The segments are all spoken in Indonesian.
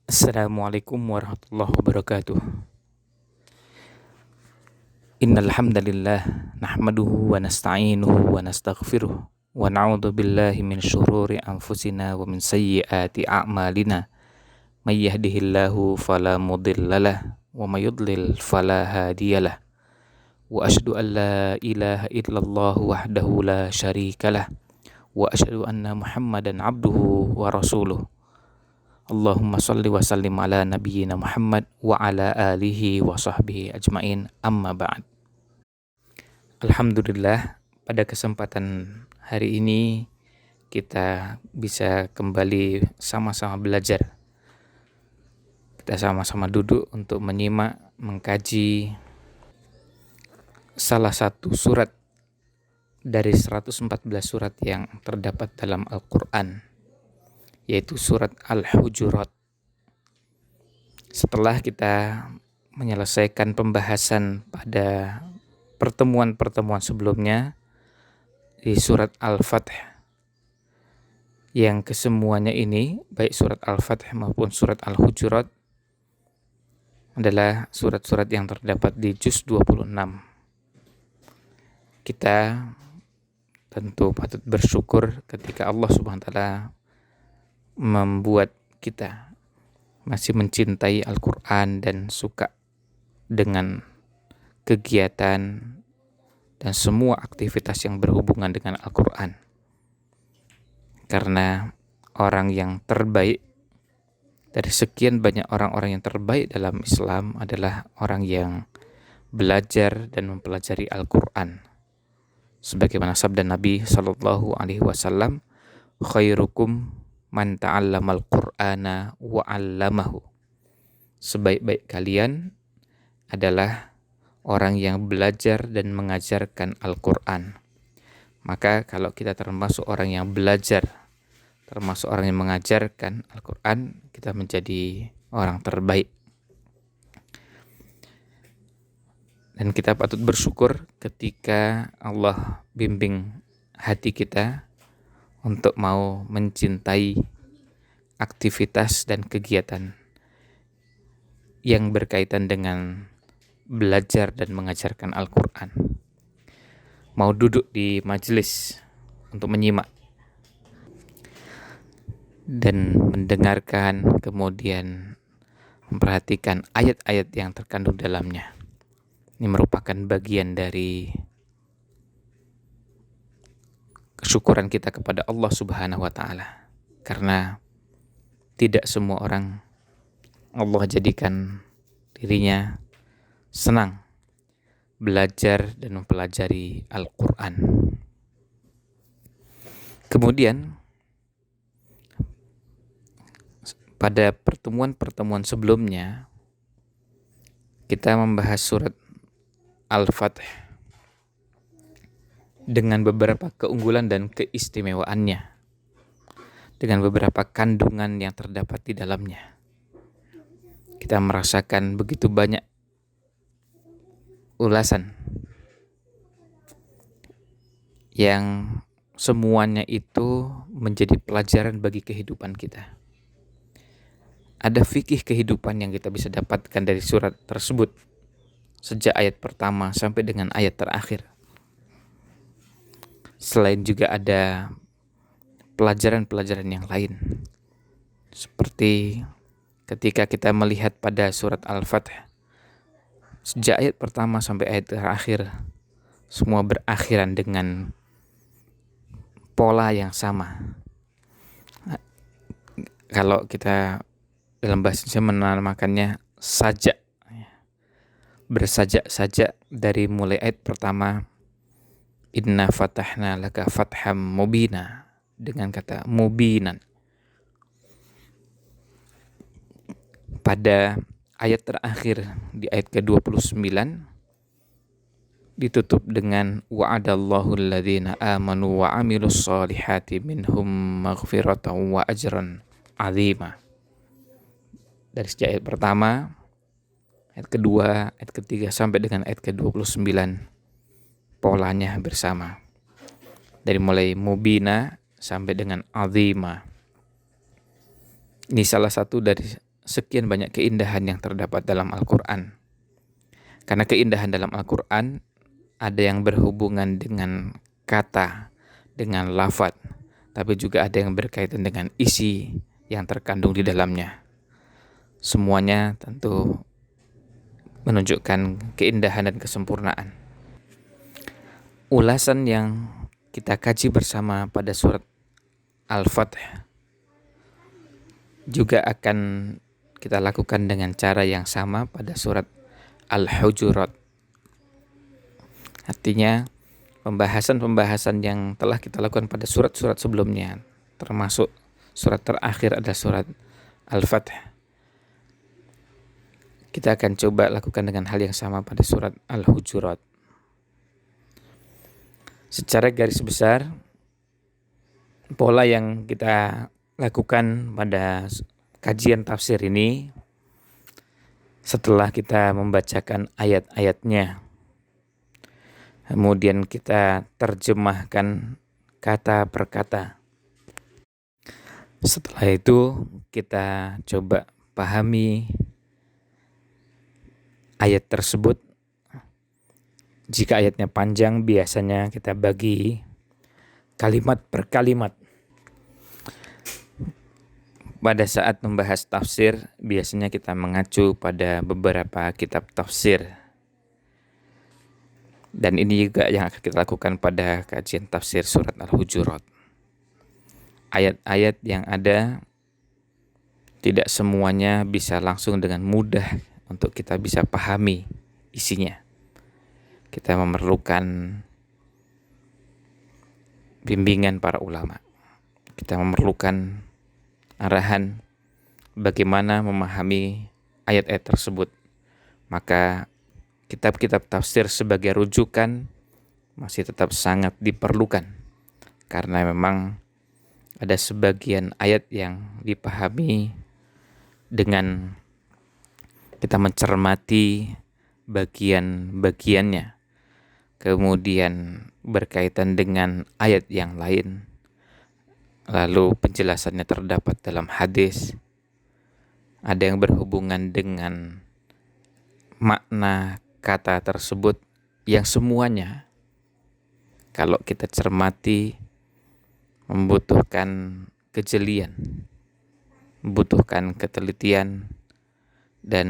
Assalamualaikum warahmatullahi wabarakatuh. Innal hamdalillah nahmaduhu wa nasta'inuhu wa nastaghfiruh wa na'udzu billahi min syururi anfusina wa min sayyiati a'malina. May yahdihillahu fala mudhillalah wa may yudlil fala hadiyalah. Wa asyhadu an la ilaha illallah wahdahu la syarikalah wa asyhadu anna Muhammadan abduhu wa rasuluh. Allahumma salli wa sallim ala nabiyyina Muhammad wa ala alihi wa sahbihi ajmain, amma ba'd. Alhamdulillah, pada kesempatan hari ini kita bisa kembali sama-sama belajar. Kita sama-sama duduk untuk menyimak, mengkaji salah satu surat dari 114 surat yang terdapat dalam Al-Quran, yaitu surat Al-Hujurat. Setelah kita menyelesaikan pembahasan pada pertemuan-pertemuan sebelumnya di surat Al-Fath, yang kesemuanya ini, baik surat Al-Fath maupun surat Al-Hujurat, adalah surat-surat yang terdapat di juz 26. Kita tentu patut bersyukur ketika Allah Subhanahu wa taala membuat kita masih mencintai Al-Quran dan suka dengan kegiatan dan semua aktivitas yang berhubungan dengan Al-Quran. Karena orang yang terbaik dari sekian banyak orang-orang yang terbaik dalam Islam adalah orang yang belajar dan mempelajari Al-Quran. Sebagaimana sabda Nabi SAW, khairukum man ta'allamal Qur'ana wa 'allamahu. Sebaik-baik kalian adalah orang yang belajar dan mengajarkan Al-Qur'an. Maka kalau kita termasuk orang yang belajar, termasuk orang yang mengajarkan Al-Qur'an, kita menjadi orang terbaik. Dan kita patut bersyukur ketika Allah bimbing hati kita untuk mau mencintai aktivitas dan kegiatan yang berkaitan dengan belajar dan mengajarkan Al-Quran. Mau duduk di majelis untuk menyimak dan mendengarkan, kemudian memperhatikan ayat-ayat yang terkandung dalamnya. Ini merupakan bagian dari kesyukuran kita kepada Allah Subhanahu wa taala, karena tidak semua orang Allah jadikan dirinya senang belajar dan mempelajari Al-Quran. Kemudian pada pertemuan-pertemuan sebelumnya kita membahas surat Al-Fath dengan beberapa keunggulan dan keistimewaannya, dengan beberapa kandungan yang terdapat di dalamnya. Kita merasakan begitu banyak ulasan yang semuanya itu menjadi pelajaran bagi kehidupan kita. Ada fikih kehidupan yang kita bisa dapatkan dari surat tersebut, sejak ayat pertama sampai dengan ayat terakhir. Selain juga ada pelajaran-pelajaran yang lain, seperti ketika kita melihat pada surat Al-Fath, sejak ayat pertama sampai ayat terakhir, semua berakhiran dengan pola yang sama. Kalau kita dalam bahasa Indonesia menamakannya sajak, bersajak-sajak dari mulai ayat pertama, inna fatahna laka fatham mubina, dengan kata mubinan. Pada ayat terakhir di ayat ke-29 ditutup dengan wa'adallahu alladhina amanu wa amilus solihati minhum maghfiratan wa ajran azima. Dari sejak ayat pertama, ayat kedua, ayat ketiga sampai dengan ayat ke-29, polanya hampir sama. Dari mulai mubina sampai dengan azima. Ini salah satu dari sekian banyak keindahan yang terdapat dalam Al-Quran. Karena keindahan dalam Al-Quran ada yang berhubungan dengan kata, dengan lafaz, tapi juga ada yang berkaitan dengan isi yang terkandung di dalamnya. Semuanya tentu menunjukkan keindahan dan kesempurnaan. Ulasan yang kita kaji bersama pada surat Al-Fatih juga akan kita lakukan dengan cara yang sama pada surat Al-Hujurat. Artinya pembahasan-pembahasan yang telah kita lakukan pada surat-surat sebelumnya, termasuk surat terakhir adalah surat Al-Fatih, kita akan coba lakukan dengan hal yang sama pada surat Al-Hujurat. Secara garis besar, pola yang kita lakukan pada kajian tafsir ini, setelah kita membacakan ayat-ayatnya, kemudian kita terjemahkan kata per kata. Setelah itu kita coba pahami ayat tersebut. Jika ayatnya panjang, biasanya kita bagi kalimat per kalimat. Pada saat membahas tafsir, biasanya kita mengacu pada beberapa kitab tafsir. Dan ini juga yang akan kita lakukan pada kajian tafsir surat Al-Hujurat. Ayat-ayat yang ada tidak semuanya bisa langsung dengan mudah untuk kita bisa pahami isinya. Kita memerlukan bimbingan para ulama. Kita memerlukan arahan bagaimana memahami ayat-ayat tersebut. Maka kitab-kitab tafsir sebagai rujukan masih tetap sangat diperlukan, karena memang ada sebagian ayat yang dipahami dengan kita mencermati bagian-bagiannya, kemudian berkaitan dengan ayat yang lain, lalu penjelasannya terdapat dalam hadis, ada yang berhubungan dengan makna kata tersebut, yang semuanya kalau kita cermati membutuhkan kejelian, membutuhkan ketelitian, dan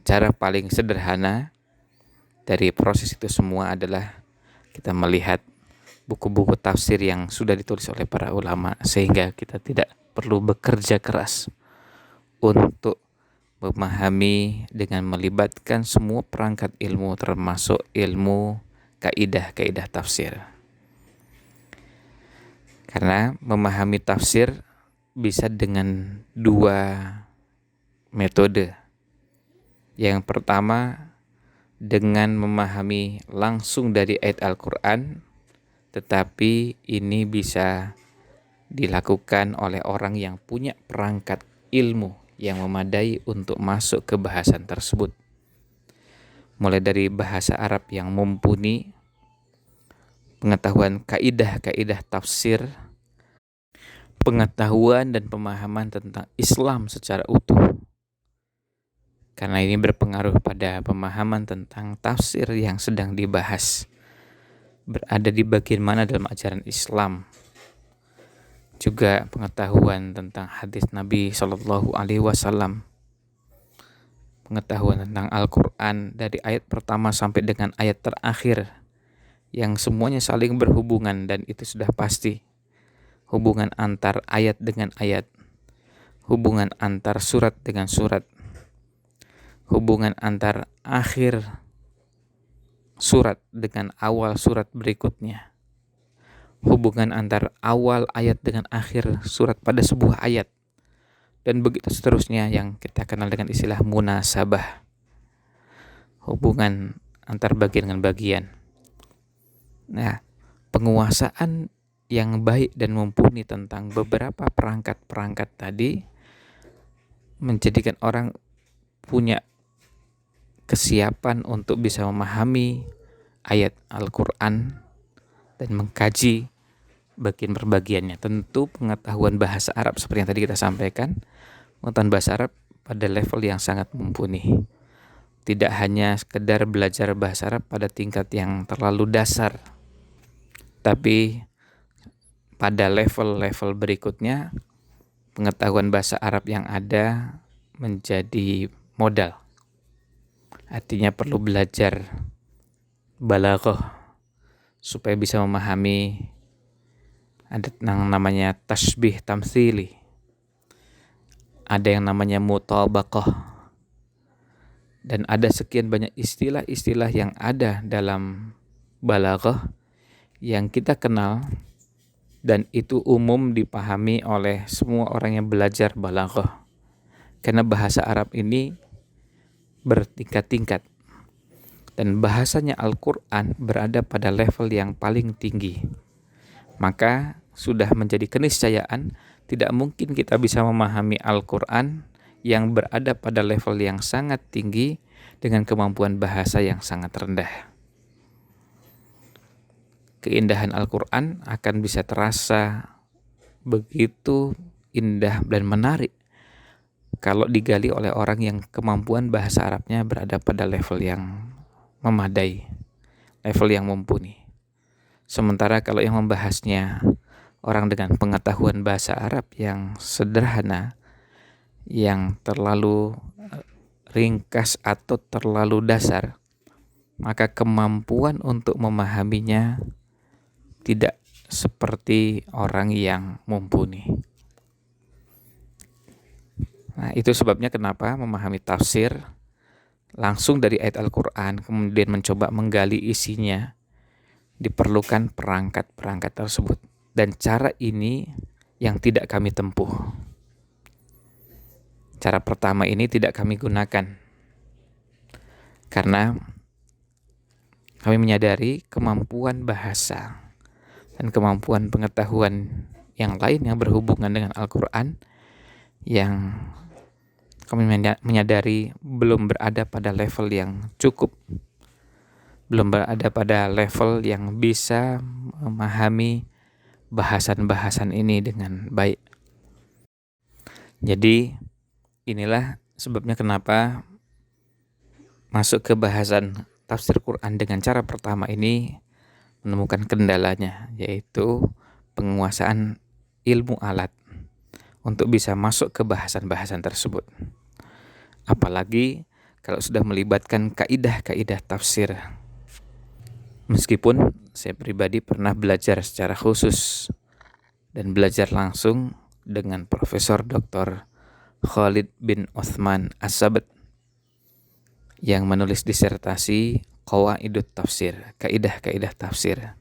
cara paling sederhana dari proses itu semua adalah kita melihat buku-buku tafsir yang sudah ditulis oleh para ulama, sehingga kita tidak perlu bekerja keras untuk memahami dengan melibatkan semua perangkat ilmu, termasuk ilmu kaidah-kaidah tafsir. Karena memahami tafsir bisa dengan dua metode. Yang pertama, dengan memahami langsung dari ayat Al-Quran, tetapi ini bisa dilakukan oleh orang yang punya perangkat ilmu yang memadai untuk masuk ke bahasan tersebut. Mulai dari bahasa Arab yang mumpuni, pengetahuan kaidah-kaidah tafsir, pengetahuan dan pemahaman tentang Islam secara utuh. Karena ini berpengaruh pada pemahaman tentang tafsir yang sedang dibahas, berada di bagian mana dalam ajaran Islam. Juga pengetahuan tentang hadis Nabi Shallallahu Alaihi Wasallam, pengetahuan tentang Al-Quran dari ayat pertama sampai dengan ayat terakhir, yang semuanya saling berhubungan, dan itu sudah pasti. Hubungan antar ayat dengan ayat, hubungan antar surat dengan surat, hubungan antar akhir surat dengan awal surat berikutnya, hubungan antar awal ayat dengan akhir surat pada sebuah ayat, dan begitu seterusnya yang kita kenal dengan istilah munasabah, hubungan antar bagian dengan bagian. Nah, penguasaan yang baik dan mumpuni tentang beberapa perangkat-perangkat tadi menjadikan orang punya kesiapan untuk bisa memahami ayat Al-Quran dan mengkaji bagian per bagiannya. Tentu pengetahuan bahasa Arab seperti yang tadi kita sampaikan, pengetahuan bahasa Arab pada level yang sangat mumpuni. Tidak hanya sekedar belajar bahasa Arab pada tingkat yang terlalu dasar, tapi pada level-level berikutnya pengetahuan bahasa Arab yang ada menjadi modal. Artinya perlu belajar balaghah supaya bisa memahami ada yang namanya tasbih tamtsili, ada yang namanya mutabaqah, dan ada sekian banyak istilah-istilah yang ada dalam balaghah yang kita kenal dan itu umum dipahami oleh semua orang yang belajar balaghah. Karena bahasa Arab ini bertingkat-tingkat dan bahasanya Al-Quran berada pada level yang paling tinggi. Maka sudah menjadi keniscayaan tidak mungkin kita bisa memahami Al-Quran yang berada pada level yang sangat tinggi dengan kemampuan bahasa yang sangat rendah. Keindahan Al-Quran akan bisa terasa begitu indah dan menarik kalau digali oleh orang yang kemampuan bahasa Arabnya berada pada level yang memadai, level yang mumpuni. Sementara kalau yang membahasnya orang dengan pengetahuan bahasa Arab yang sederhana, yang terlalu ringkas atau terlalu dasar, maka kemampuan untuk memahaminya tidak seperti orang yang mumpuni. Nah, itu sebabnya kenapa memahami tafsir langsung dari ayat Al-Quran, kemudian mencoba menggali isinya, diperlukan perangkat-perangkat tersebut. Dan cara ini yang tidak kami tempuh. Cara pertama ini tidak kami gunakan. Karena kami menyadari kemampuan bahasa dan kemampuan pengetahuan yang lain yang berhubungan dengan Al-Quran yang kami menyadari belum berada pada level yang cukup, belum berada pada level yang bisa memahami bahasan-bahasan ini dengan baik. Jadi inilah sebabnya kenapa masuk ke bahasan tafsir Quran dengan cara pertama ini menemukan kendalanya, yaitu penguasaan ilmu alat untuk bisa masuk ke bahasan-bahasan tersebut. Apalagi kalau sudah melibatkan kaidah-kaidah tafsir. Meskipun saya pribadi pernah belajar secara khusus dan belajar langsung dengan Profesor Dr. Khalid bin Uthman As-Sabat yang menulis disertasi Qawaidut Tafsir, kaidah-kaidah tafsir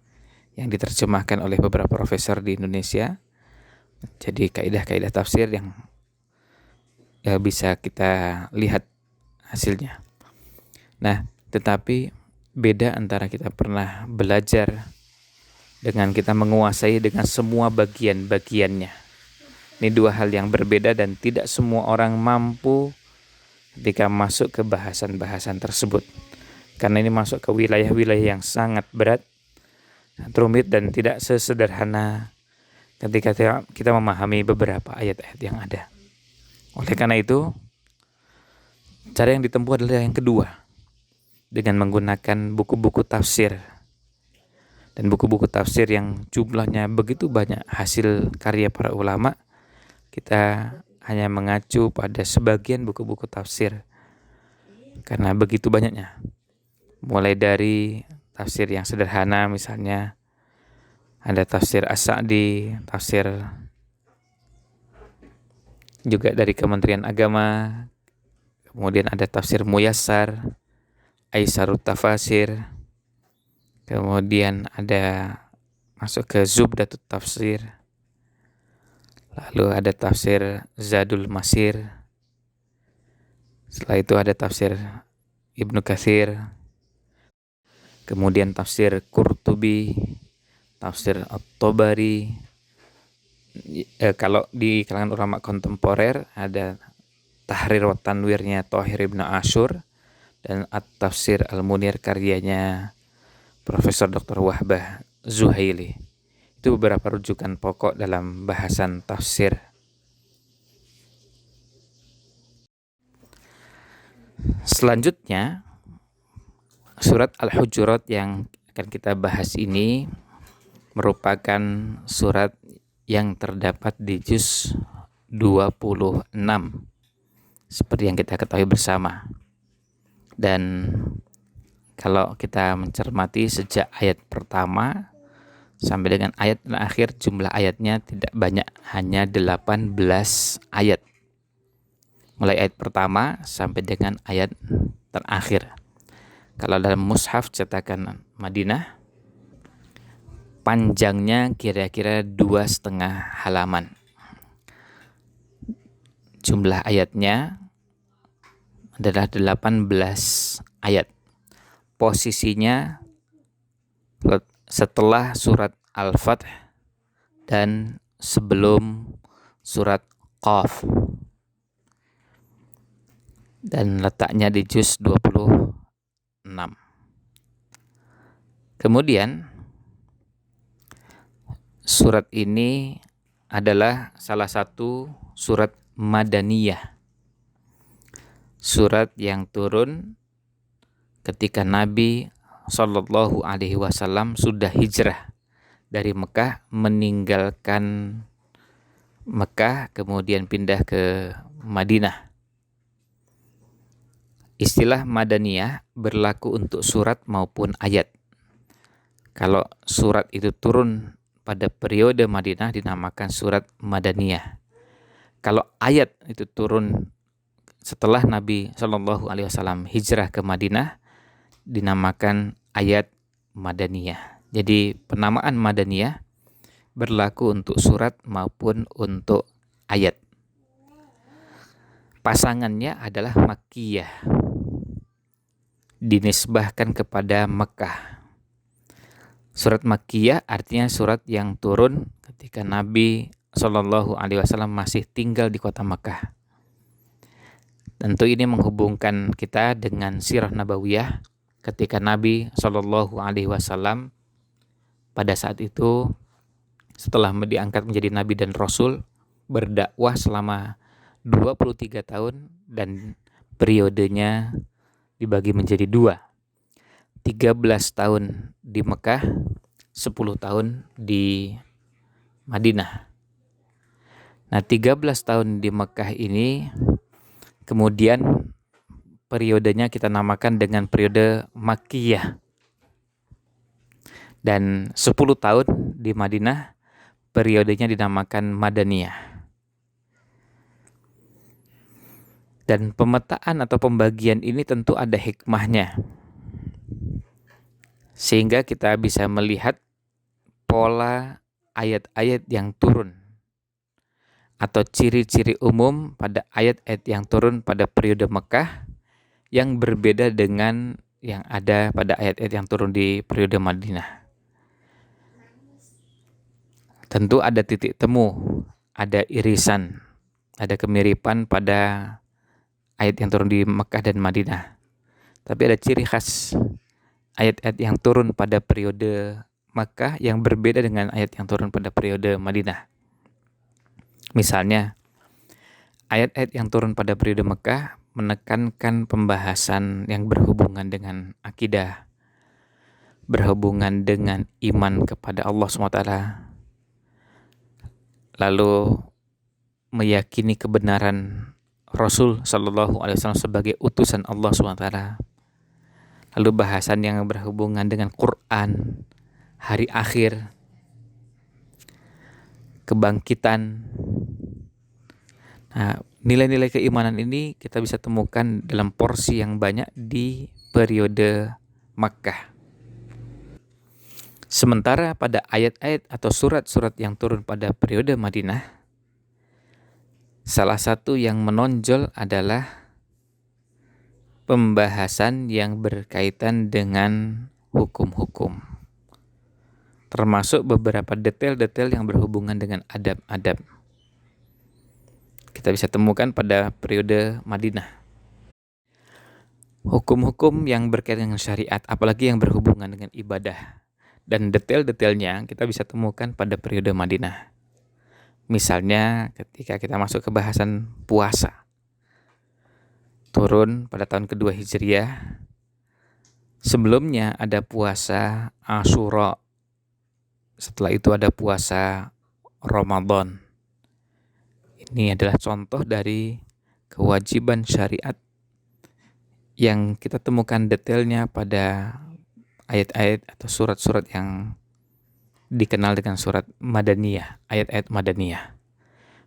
yang diterjemahkan oleh beberapa profesor di Indonesia. Jadi kaidah-kaidah tafsir yang bisa kita lihat hasilnya. Nah, tetapi beda antara kita pernah belajar dengan kita menguasai dengan semua bagian-bagiannya. Ini dua hal yang berbeda dan tidak semua orang mampu ketika masuk ke bahasan-bahasan tersebut. Karena ini masuk ke wilayah-wilayah yang sangat berat, rumit dan tidak sesederhana ketika kita memahami beberapa ayat-ayat yang ada. Oleh karena itu, cara yang ditempuh adalah yang kedua, dengan menggunakan buku-buku tafsir. Dan buku-buku tafsir yang jumlahnya begitu banyak, hasil karya para ulama, kita hanya mengacu pada sebagian buku-buku tafsir karena begitu banyaknya. Mulai dari tafsir yang sederhana, misalnya ada tafsir As-Sa'di, tafsir juga dari Kementerian Agama, kemudian ada tafsir Muyassar, Aisarut Tafasir, kemudian ada masuk ke Zubdatut Tafsir, lalu ada tafsir Zadul Masir, setelah itu ada tafsir Ibnu Katsir, kemudian tafsir Qurtubi, tafsir At-Tabari. Kalau di kalangan ulama kontemporer ada Tahrir wa Tanwirnya Thahir Ibn Ashur dan At-Tafsir Al-Munir karyanya Profesor Dr. Wahbah Zuhaili. Itu beberapa rujukan pokok dalam bahasan tafsir. Selanjutnya, surat Al-Hujurat yang akan kita bahas ini merupakan surat yang terdapat di juz 26 seperti yang kita ketahui bersama. Dan kalau kita mencermati sejak ayat pertama sampai dengan ayat terakhir, jumlah ayatnya tidak banyak, hanya 18 ayat. Mulai ayat pertama sampai dengan ayat terakhir. Kalau dalam mushaf cetakan Madinah, panjangnya kira-kira 2,5 halaman. Jumlah ayatnya adalah 18 ayat. Posisinya setelah surat Al-Fath dan sebelum surat Qaf. Dan letaknya di juz 26. Kemudian surat ini adalah salah satu surat Madaniyah. Surat yang turun ketika Nabi Shallallahu Alaihi Wasallam sudah hijrah dari Mekah, meninggalkan Mekah kemudian pindah ke Madinah. Istilah Madaniyah berlaku untuk surat maupun ayat. Kalau surat itu turun pada periode Madinah dinamakan surat Madaniyah. Kalau ayat itu turun setelah Nabi Shallallahu Alaihi Wasallam hijrah ke Madinah dinamakan ayat Madaniyah. Jadi penamaan Madaniyah berlaku untuk surat maupun untuk ayat. Pasangannya adalah Makkiyah, dinisbahkan kepada Mekah. Surat Makkiyah artinya surat yang turun ketika Nabi Shallallahu Alaihi Wasallam masih tinggal di kota Mekah. Tentu ini menghubungkan kita dengan sirah nabawiyah ketika Nabi Shallallahu Alaihi Wasallam pada saat itu setelah diangkat menjadi Nabi dan Rasul, berdakwah selama 23 tahun dan periodenya dibagi menjadi 2. 13 tahun di Mekah, 10 tahun di Madinah. Nah, 13 tahun di Mekah ini kemudian periodenya kita namakan dengan periode Makkiyah. Dan 10 tahun di Madinah periodenya dinamakan Madaniyah. Dan pemetaan atau pembagian ini tentu ada hikmahnya, sehingga kita bisa melihat pola ayat-ayat yang turun atau ciri-ciri umum pada ayat-ayat yang turun pada periode Mekah yang berbeda dengan yang ada pada ayat-ayat yang turun di periode Madinah. Tentu ada titik temu, ada irisan, ada kemiripan pada ayat yang turun di Mekah dan Madinah. Tapi ada ciri khas ayat-ayat yang turun pada periode Mekah yang berbeda dengan ayat yang turun pada periode Madinah. Misalnya, ayat-ayat yang turun pada periode Mekah menekankan pembahasan yang berhubungan dengan akidah, berhubungan dengan iman kepada Allah SWT, lalu meyakini kebenaran Rasul Shallallahu Alaihi Wasallam sebagai utusan Allah SWT, lalu bahasan yang berhubungan dengan Quran, hari akhir, kebangkitan. Nah, nilai-nilai keimanan ini kita bisa temukan dalam porsi yang banyak di periode Makkah. Sementara pada ayat-ayat atau surat-surat yang turun pada periode Madinah, salah satu yang menonjol adalah pembahasan yang berkaitan dengan hukum-hukum, termasuk beberapa detail-detail yang berhubungan dengan adab-adab. Kita bisa temukan pada periode Madinah. Hukum-hukum yang berkaitan dengan syariat, apalagi yang berhubungan dengan ibadah, dan detail-detailnya kita bisa temukan pada periode Madinah. Misalnya ketika kita masuk ke bahasan puasa. turun pada tahun kedua Hijriah. Sebelumnya ada puasa Asyura. Setelah itu ada puasa Ramadan. Ini adalah contoh dari kewajiban syariat yang kita temukan detailnya pada ayat-ayat atau surat-surat yang dikenal dengan surat Madaniyah, ayat-ayat Madaniyah.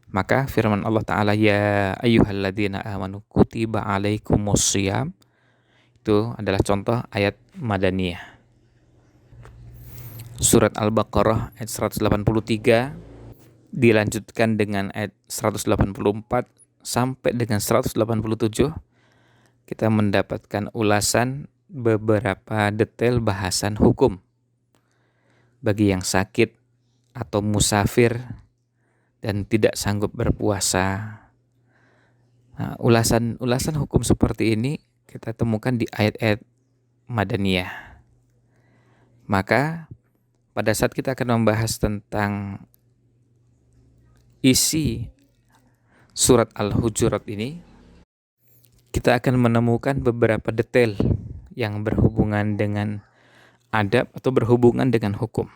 Maka firman Allah Ta'ala, ya ayyuhalladzina amanu kutiba alaikumussyiyam, itu adalah contoh ayat Madaniyah. Surat Al-Baqarah ayat 183 dilanjutkan dengan ayat 184 sampai dengan 187, kita mendapatkan ulasan beberapa detail bahasan hukum bagi yang sakit atau musafir dan tidak sanggup berpuasa. Nah, ulasan hukum seperti ini kita temukan di ayat-ayat Madaniyah. Maka pada saat kita akan membahas tentang isi surat Al-Hujurat ini, kita akan menemukan beberapa detail yang berhubungan dengan adab atau berhubungan dengan hukum.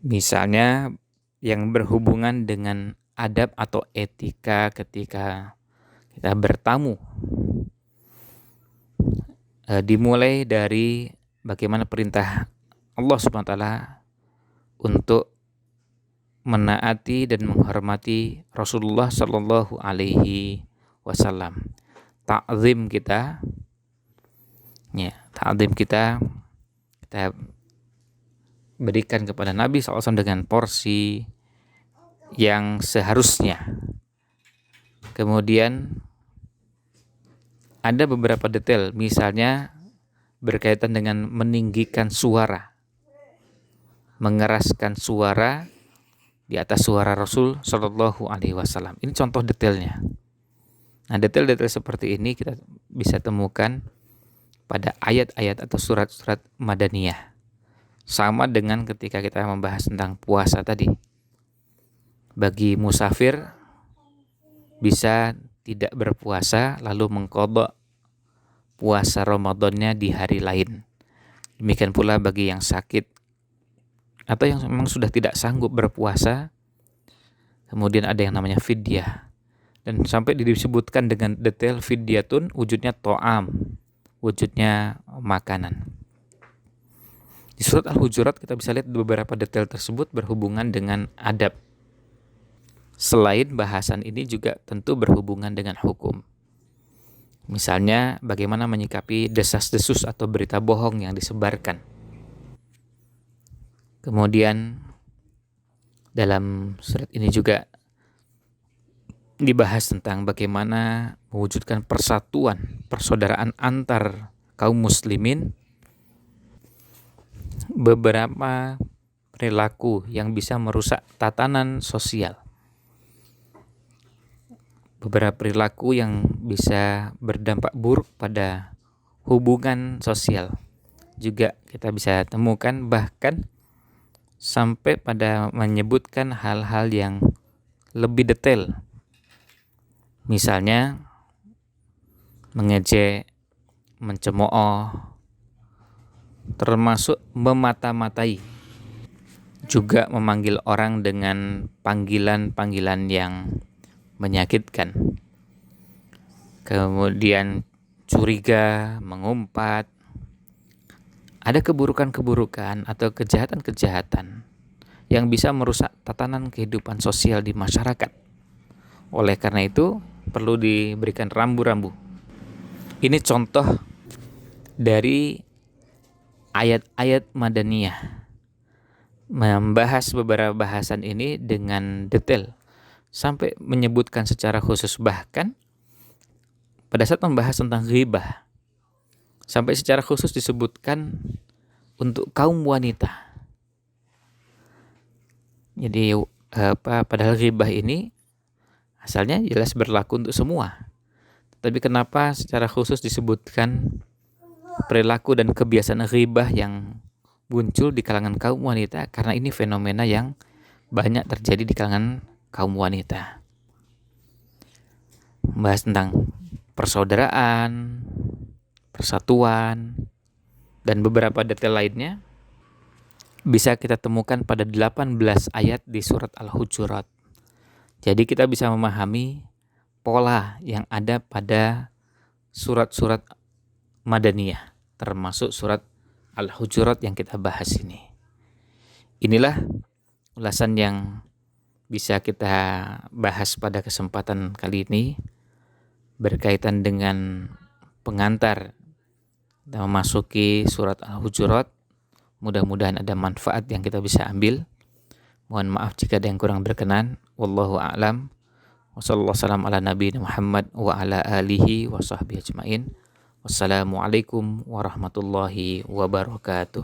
Misalnya yang berhubungan dengan adab atau etika ketika kita bertamu. Dimulai dari bagaimana perintah Allah Subhanahu wa taala untuk menaati dan menghormati Rasulullah Sallallahu Alaihi Wasallam. Ta'zim kita, kita berikan kepada Nabi SAW dengan porsi yang seharusnya. Kemudian ada beberapa detail, misalnya berkaitan dengan meninggikan suara, mengeraskan suara di atas suara Rasul Shallallahu Alaihi Wasallam. Ini contoh detailnya. Nah, detail-detail seperti ini kita bisa temukan pada ayat-ayat atau surat-surat Madaniyah. Sama dengan ketika kita membahas tentang puasa tadi. Bagi musafir bisa tidak berpuasa lalu mengqadha puasa Ramadannya di hari lain. Demikian pula bagi yang sakit atau yang memang sudah tidak sanggup berpuasa, kemudian ada yang namanya fidyah. Dan sampai disebutkan dengan detail fidyatun, wujudnya to'am, wujudnya makanan. Di surat Al-Hujurat kita bisa lihat beberapa detail tersebut berhubungan dengan adab. Selain bahasan ini juga tentu berhubungan dengan hukum. Misalnya bagaimana menyikapi desas-desus atau berita bohong yang disebarkan. Kemudian dalam surat ini juga dibahas tentang bagaimana mewujudkan persatuan, persaudaraan antar kaum muslimin. Beberapa perilaku yang bisa merusak tatanan sosial. Beberapa perilaku yang bisa berdampak buruk pada hubungan sosial. Juga kita bisa temukan, bahkan sampai pada menyebutkan hal-hal yang lebih detail. Misalnya mengejek, mencemooh, termasuk memata-matai, juga memanggil orang dengan panggilan-panggilan yang menyakitkan. Kemudian curiga, mengumpat. Ada keburukan-keburukan atau kejahatan-kejahatan yang bisa merusak tatanan kehidupan sosial di masyarakat. Oleh karena itu, perlu diberikan rambu-rambu. Ini contoh dari ayat-ayat Madaniyah, membahas beberapa bahasan ini dengan detail sampai menyebutkan secara khusus, bahkan pada saat membahas tentang ghibah sampai secara khusus disebutkan untuk kaum wanita. Jadi padahal ghibah ini asalnya jelas berlaku untuk semua, tapi kenapa secara khusus disebutkan perilaku dan kebiasaan ghibah yang muncul di kalangan kaum wanita? Karena ini fenomena yang banyak terjadi di kalangan kaum wanita. Membahas tentang persaudaraan, persatuan, dan beberapa detail lainnya bisa kita temukan pada 18 ayat di surat Al-Hujurat. Jadi kita bisa memahami pola yang ada pada surat-surat Madaniyah, termasuk surat Al-Hujurat yang kita bahas ini. Inilah ulasan yang bisa kita bahas pada kesempatan kali ini berkaitan dengan pengantar dan memasuki surat Al-Hujurat. Mudah-mudahan ada manfaat yang kita bisa ambil. Mohon maaf jika ada yang kurang berkenan. Wallahu a'lam. Wassalamualaikum ala nabiyina Muhammad wa ala alihi wa sahbihi ajmain. Wassalamualaikum warahmatullahi wabarakatuh.